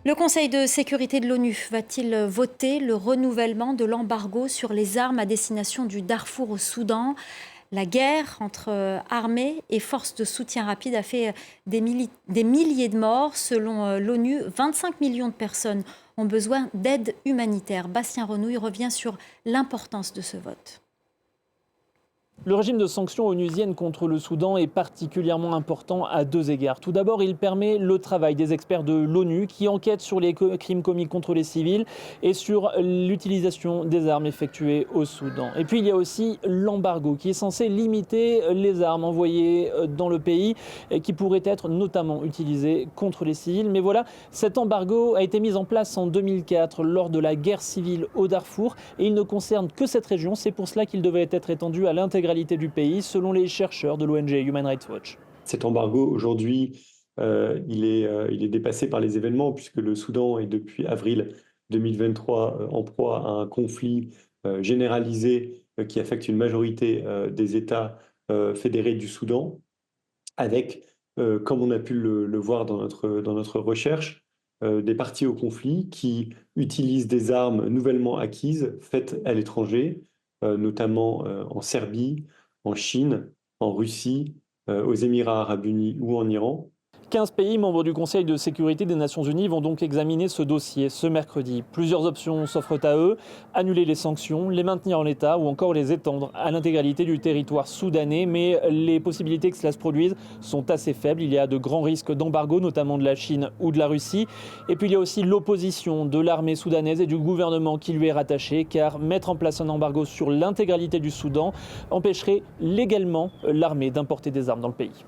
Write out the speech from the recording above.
Le Conseil de sécurité de l'ONU va-t-il voter le renouvellement de l'embargo sur les armes à destination du Darfour au Soudan? La guerre entre armées et forces de soutien rapide a fait des milliers de morts. Selon l'ONU, 25 millions de personnes ont besoin d'aide humanitaire. Bastien Renouille revient sur l'importance de ce vote. Le régime de sanctions onusiennes contre le Soudan est particulièrement important à deux égards. Tout d'abord, il permet le travail des experts de l'ONU qui enquêtent sur les crimes commis contre les civils et sur l'utilisation des armes effectuées au Soudan. Et puis il y a aussi l'embargo qui est censé limiter les armes envoyées dans le pays et qui pourraient être notamment utilisées contre les civils. Mais voilà, cet embargo a été mis en place en 2004 lors de la guerre civile au Darfour et il ne concerne que cette région. C'est pour cela qu'il devait être étendu à l'intégralité du pays, selon les chercheurs de l'ONG Human Rights Watch. Cet embargo, aujourd'hui, il est dépassé par les événements, puisque le Soudan est depuis avril 2023 en proie à un conflit généralisé qui affecte une majorité des États fédérés du Soudan, avec, comme on a pu le voir dans notre recherche, des parties au conflit qui utilisent des armes nouvellement acquises, faites à l'étranger, notamment en Serbie, en Chine, en Russie, aux Émirats arabes unis ou en Iran. 15 pays membres du Conseil de sécurité des Nations Unies vont donc examiner ce dossier ce mercredi. Plusieurs options s'offrent à eux, annuler les sanctions, les maintenir en l'état ou encore les étendre à l'intégralité du territoire soudanais. Mais les possibilités que cela se produise sont assez faibles. Il y a de grands risques d'embargo, notamment de la Chine ou de la Russie. Et puis il y a aussi l'opposition de l'armée soudanaise et du gouvernement qui lui est rattaché, car mettre en place un embargo sur l'intégralité du Soudan empêcherait légalement l'armée d'importer des armes dans le pays.